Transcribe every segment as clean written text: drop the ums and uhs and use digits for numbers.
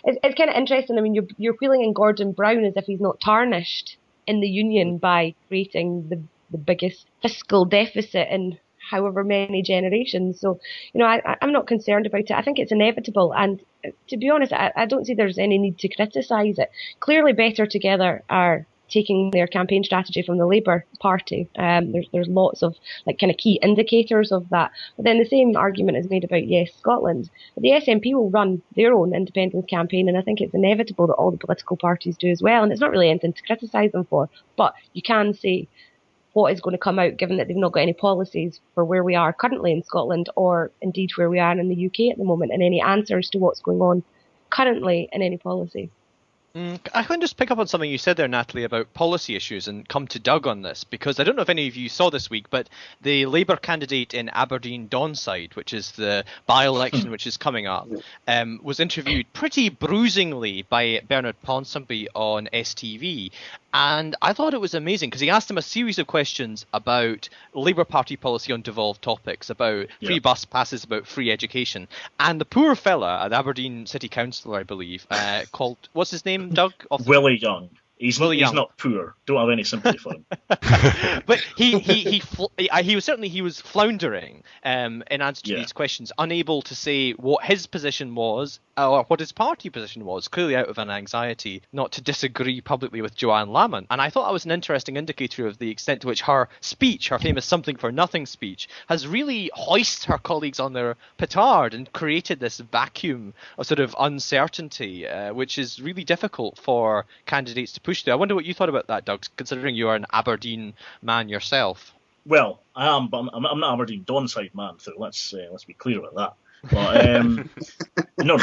it's kind of interesting. I mean, you're wheeling in Gordon Brown as if he's not tarnished in the union by creating the biggest fiscal deficit in however many generations. So, I'm not concerned about it. I think it's inevitable. And to be honest, I don't see there's any need to criticise it. Clearly, Better Together are taking their campaign strategy from the Labour Party. There's lots of kind of key indicators of that. But then the same argument is made about Yes Scotland. But the SNP will run their own independence campaign, and I think it's inevitable that all the political parties do as well. And it's not really anything to criticise them for. But you can say what is going to come out, given that they've not got any policies for where we are currently in Scotland, or indeed where we are in the UK at the moment, and any answers to what's going on currently in any policy. I can just pick up on something you said there, Natalie, about policy issues and come to Doug on this, because I don't know if any of you saw this week, but the Labour candidate in Aberdeen Donside, which is the by-election which is coming up, was interviewed pretty bruisingly by Bernard Ponsonby on STV. And I thought it was amazing because he asked him a series of questions about Labour Party policy on devolved topics, about free bus passes, about free education. And the poor fella, an Aberdeen City Councillor, I believe, called, what's his name, Doug? Willie Young. He's not poor. Don't have any sympathy for him. But he was floundering in answer to these questions, unable to say what his position was or what his party position was, clearly out of an anxiety not to disagree publicly with Joanne Lamont. And I thought that was an interesting indicator of the extent to which her speech, her famous something for nothing speech, has really hoisted her colleagues on their petard and created this vacuum of sort of uncertainty, which is really difficult for candidates to push through. I wonder what you thought about that, Doug, considering you are an Aberdeen man yourself. Well, I am, but I'm not an Aberdeen Donside man, so let's be clear about that. But no.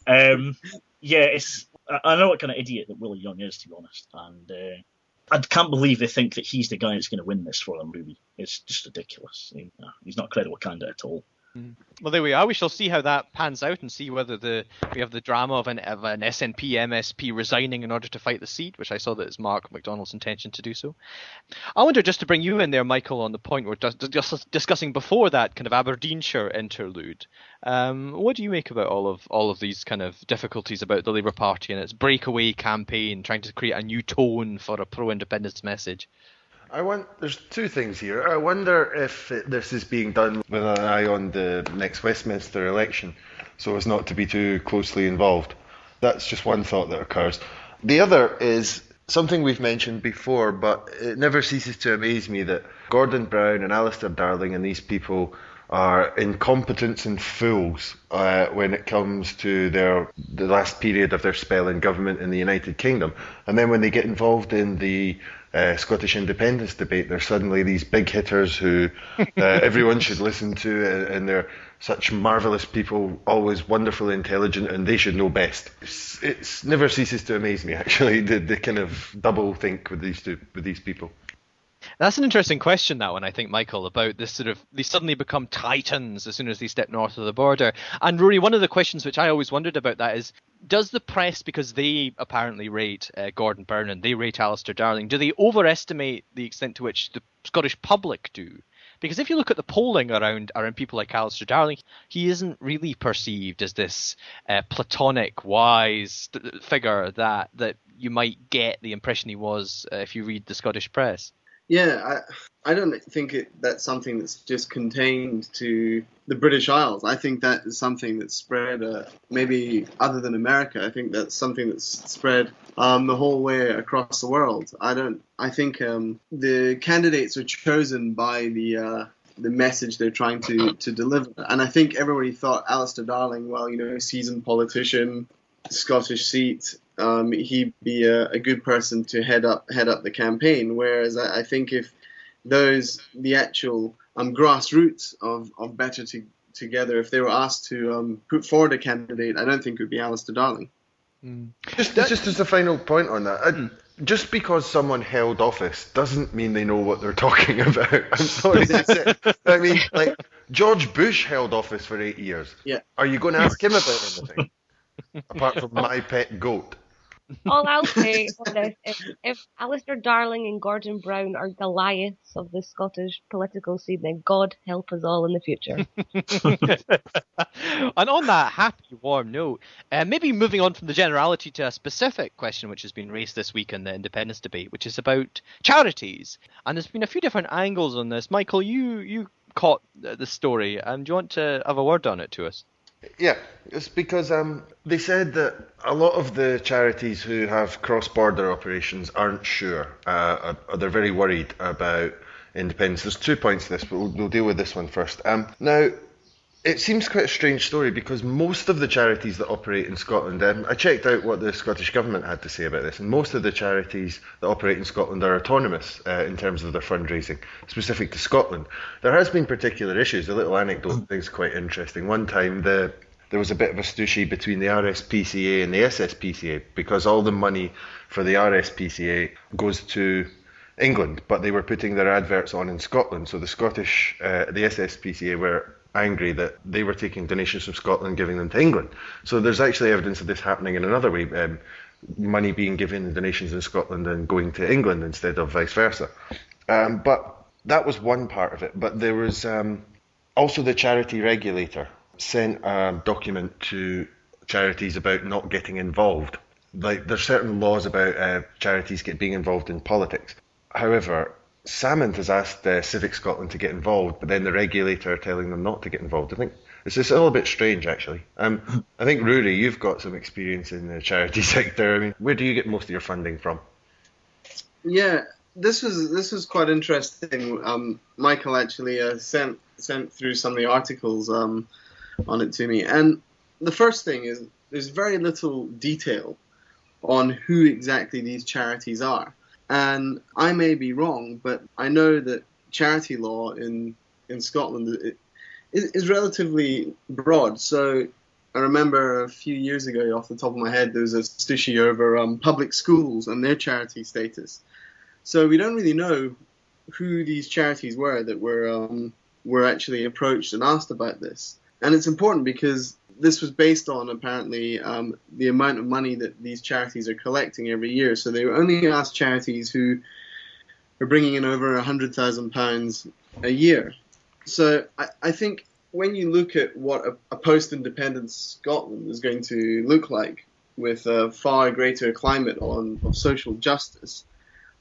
I know what kind of idiot that Willie Young is, to be honest, and I can't believe they think that he's the guy that's going to win this for them. Really, it's just ridiculous. He's not a credible candidate at all. Well, there we are. We shall see how that pans out and see whether we have the drama of an SNP MSP resigning in order to fight the seat, which I saw that is Mark MacDonald's intention to do so. I wonder, just to bring you in there, Michael, on the point we're just discussing before that kind of Aberdeenshire interlude. What do you make about all of these kind of difficulties about the Labour Party and its breakaway campaign, trying to create a new tone for a pro-independence message? There's two things here. I wonder if this is being done with an eye on the next Westminster election, so as not to be too closely involved. That's just one thought that occurs. The other is something we've mentioned before, but it never ceases to amaze me that Gordon Brown and Alistair Darling and these people are incompetents and fools when it comes to the last period of their spell in government in the United Kingdom. And then when they get involved in the Scottish independence debate, they're suddenly these big hitters who everyone should listen to, and they're such marvellous people, always wonderfully intelligent, and they should know best. It never ceases to amaze me, actually, the kind of double think with these people. That's an interesting question, that one, I think, Michael, about this sort of, they suddenly become titans as soon as they step north of the border. And Rory, one of the questions which I always wondered about that is, does the press, because they apparently rate Gordon Brown and they rate Alistair Darling, do they overestimate the extent to which the Scottish public do? Because if you look at the polling around people like Alistair Darling, he isn't really perceived as this platonic, wise figure that you might get the impression he was if you read the Scottish press. Yeah, I don't think that's something that's just contained to the British Isles. I think that is something that's spread, maybe other than America. I think that's something that's spread the whole way across the world. I think the candidates are chosen by the message they're trying to deliver. And I think everybody thought Alistair Darling, seasoned politician, Scottish seat, he'd be a good person to head up the campaign. Whereas I think if the actual grassroots of Better Together, if they were asked to put forward a candidate, I don't think it would be Alistair Darling. Just as a final point on that, just because someone held office doesn't mean they know what they're talking about. I'm sorry to say. I mean, like, George Bush held office for 8 years. Yeah. Are you going to ask him about anything? Apart from my pet goat. All I'll say on this is if Alistair Darling and Gordon Brown are Goliaths of the Scottish political scene, then God help us all in the future. And on that happy, warm note, maybe moving on from the generality to a specific question which has been raised this week in the independence debate, which is about charities. And there's been a few different angles on this. Michael, you caught the story, and do you want to have a word on it to us? Yeah, it's because they said that a lot of the charities who have cross-border operations aren't sure. They're very worried about independence. There's 2 points to this, but we'll deal with this one first. Now, it seems quite a strange story because most of the charities that operate in Scotland, I checked out what the Scottish Government had to say about this, and most of the charities that operate in Scotland are autonomous in terms of their fundraising, specific to Scotland. There has been particular issues. A little anecdote I think is quite interesting. One time there was a bit of a stooshy between the RSPCA and the SSPCA because all the money for the RSPCA goes to England, but they were putting their adverts on in Scotland, so the SSPCA were angry that they were taking donations from Scotland and giving them to England. So there's actually evidence of this happening in another way, money being given in donations in Scotland and going to England instead of vice versa. But that was one part of it. But there was also the charity regulator sent a document to charities about not getting involved. Like there's certain laws about charities being involved in politics. However, Salmond has asked Civic Scotland to get involved, but then the regulator are telling them not to get involved. I think it's just all a bit strange, actually. I think, Ruaridh, you've got some experience in the charity sector. I mean, where do you get most of your funding from? Yeah, this was quite interesting. Michael actually sent through some of the articles on it to me, and the first thing is there's very little detail on who exactly these charities are. And I may be wrong, but I know that charity law in Scotland is relatively broad. So I remember a few years ago, off the top of my head, there was a stooshy over public schools and their charity status. So we don't really know who these charities were that were actually approached and asked about this. And it's important because this was based on, apparently, the amount of money that these charities are collecting every year. So they were only asked charities who are bringing in over £100,000 a year. So I think when you look at what a post-independence Scotland is going to look like with a far greater climate of social justice,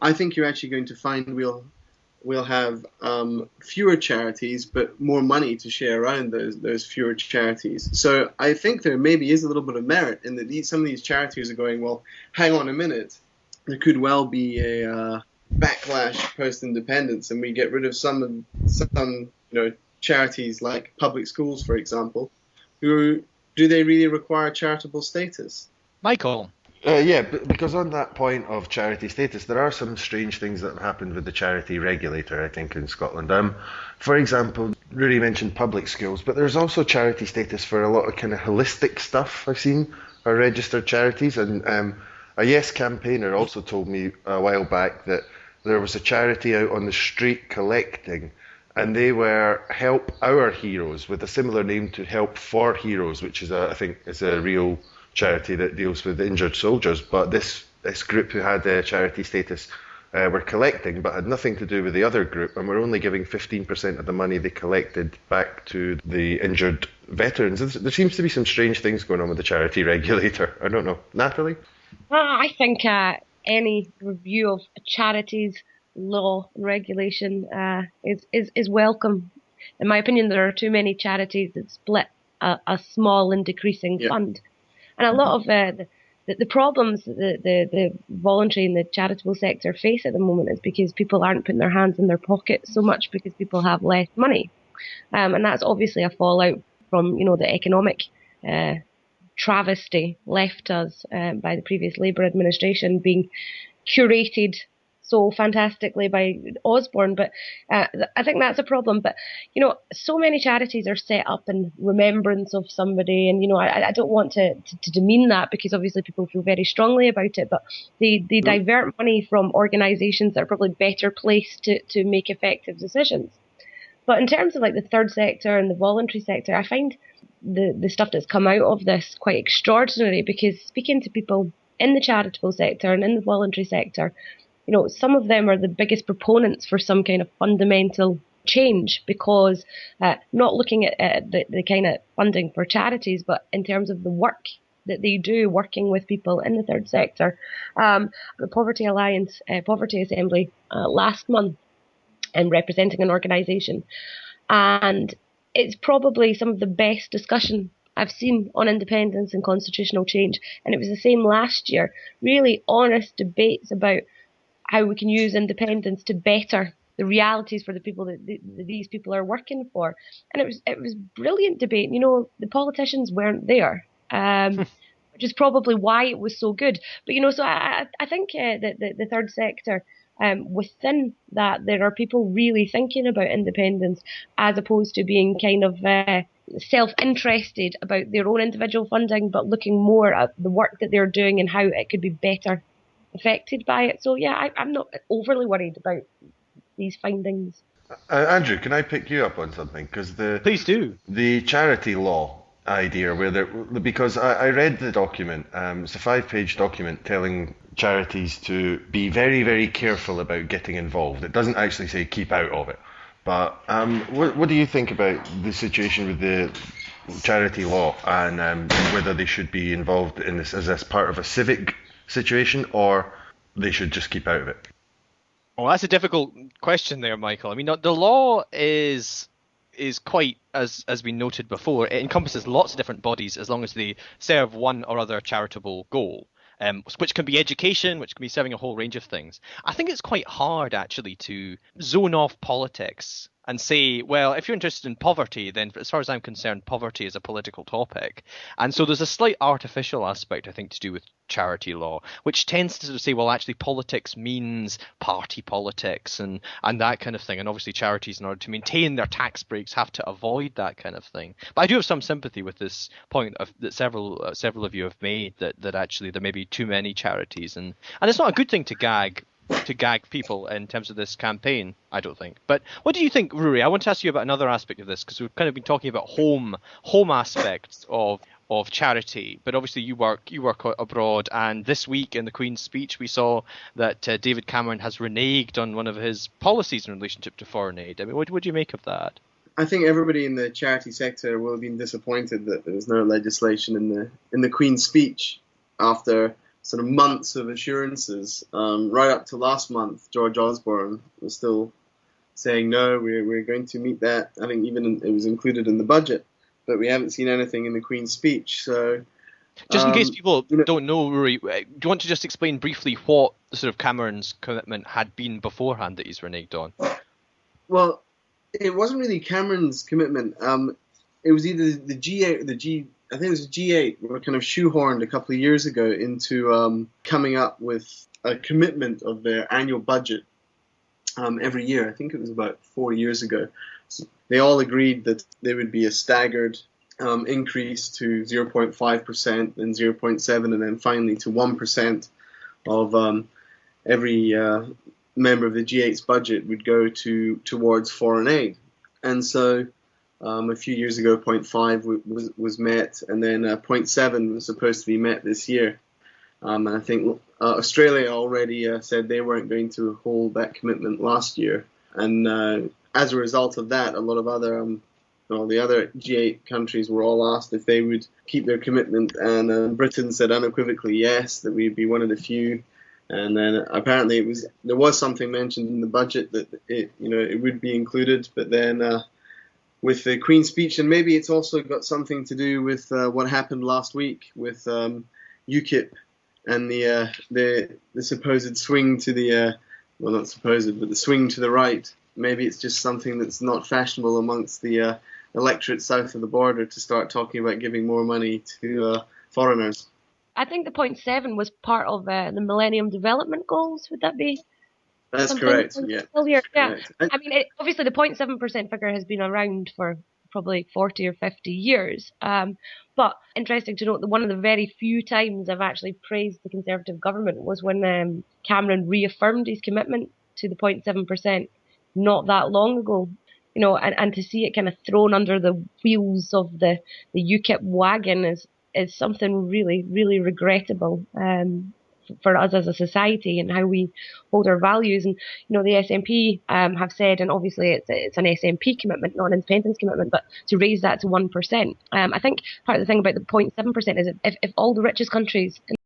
I think you're actually going to find we'll have fewer charities, but more money to share around those fewer charities. So I think there maybe is a little bit of merit in that some of these charities are going, well, hang on a minute, there could well be a backlash post-independence, and we get rid of some charities like public schools, for example, who do they really require charitable status? Michael. Yeah, because on that point of charity status, there are some strange things that have happened with the charity regulator, I think, in Scotland. For example, Ruaridh mentioned public schools, but there's also charity status for a lot of kind of holistic stuff I've seen are registered charities. And a Yes campaigner also told me a while back that there was a charity out on the street collecting, and they were Help Our Heroes, with a similar name to Help For Heroes, which is I think is a real charity that deals with injured soldiers. But this group who had charity status were collecting, but had nothing to do with the other group, and were only giving 15% of the money they collected back to the injured veterans. There seems to be some strange things going on with the charity regulator. I don't know. Natalie? I think any review of charities law and regulation is welcome. In my opinion, there are too many charities that split a small and decreasing fund. And a lot of the problems that the voluntary and the charitable sector face at the moment is because people aren't putting their hands in their pockets so much because people have less money. And that's obviously a fallout from, the economic travesty left us by the previous Labour administration being curated so fantastically by Osborne, but I think that's a problem. But so many charities are set up in remembrance of somebody, and I don't want to demean that, because obviously people feel very strongly about it, but they divert money from organisations that are probably better placed to make effective decisions. But in terms of like the third sector and the voluntary sector, I find the stuff that's come out of this quite extraordinary, because speaking to people in the charitable sector and in the voluntary sector, some of them are the biggest proponents for some kind of fundamental change, because not looking at the kind of funding for charities, but in terms of the work that they do working with people in the third sector. The Poverty Alliance, Poverty Assembly last month, and representing an organisation. And it's probably some of the best discussion I've seen on independence and constitutional change. And it was the same last year. Really honest debates about how we can use independence to better the realities for the people that these people are working for. And it was brilliant debate. The politicians weren't there. Which is probably why it was so good. But, so I think that the third sector, within that, there are people really thinking about independence as opposed to being kind of self-interested about their own individual funding, but looking more at the work that they're doing and how it could be better affected by it. So, yeah, I'm not overly worried about these findings. Andrew, can I pick you up on something? Please do. The charity law idea, because I read the document. It's a 5-page document telling charities to be very, very careful about getting involved. It doesn't actually say keep out of it. But what do you think about the situation with the charity law and whether they should be involved in this as part of a civic situation, or they should just keep out of it? Well, that's a difficult question there, Michael. I mean, the law is quite, as we noted before, it encompasses lots of different bodies as long as they serve one or other charitable goal, which can be education, which can be serving a whole range of things. I think it's quite hard, actually, to zone off politics and say, well, if you're interested in poverty, then as far as I'm concerned, poverty is a political topic. And so there's a slight artificial aspect, I think, to do with charity law, which tends to sort of say, well, actually politics means party politics and that kind of thing. And obviously charities, in order to maintain their tax breaks, have to avoid that kind of thing. But I do have some sympathy with this point that several of you have made, that actually there may be too many charities. And it's not a good thing to gag people in terms of this campaign, I don't think. But what do you think, Ruaridh? I want to ask you about another aspect of this, because we've kind of been talking about home aspects of charity, but obviously you work abroad, and this week in the Queen's speech we saw that David Cameron has reneged on one of his policies in relationship to foreign aid. I mean, what do you make of that? I think everybody in the charity sector will have been disappointed that there was no legislation in the Queen's speech after sort of months of assurances. Right up to last month, George Osborne was still saying, no, we're going to meet that. I think even it was included in the budget, but we haven't seen anything in the Queen's speech. So, just in case people don't know, Ruaridh, do you want to just explain briefly what the sort of Cameron's commitment had been beforehand that he's reneged on? Well, it wasn't really Cameron's commitment. It was either the G8, I think it was G8, were kind of shoehorned a couple of years ago into coming up with a commitment of their annual budget every year. I think it was about 4 years ago. So they all agreed that there would be a staggered increase to 0.5%, then 0.7%, and then finally to 1% of every member of the G8's budget would go towards foreign aid. And so a few years ago, 0.5 was met, and then 0.7 was supposed to be met this year. And I think Australia already said they weren't going to hold that commitment last year. And as a result of that, a lot of the other G8 countries were all asked if they would keep their commitment, and Britain said unequivocally yes, that we'd be one of the few. And then apparently there was something mentioned in the budget that it would be included, but then with the Queen's speech, and maybe it's also got something to do with what happened last week with UKIP and the supposed swing to the well, not supposed, but the swing to the right. Maybe it's just something that's not fashionable amongst the electorate south of the border to start talking about giving more money to foreigners. I think the 0.7 was part of the Millennium Development Goals. Would that be? That's correct. Yeah. Correct. I mean, obviously the 0.7% figure has been around for probably 40 or 50 years. But interesting to note that one of the very few times I've actually praised the Conservative government was when Cameron reaffirmed his commitment to the 0.7% not that long ago. And to see it kind of thrown under the wheels of the UKIP wagon is is something really, really regrettable for us as a society and how we hold our values. And the SNP have said, and obviously it's an SNP commitment, not an independence commitment, but to raise that to 1%. I think part of the thing about the 0.7% is if all the richest countries in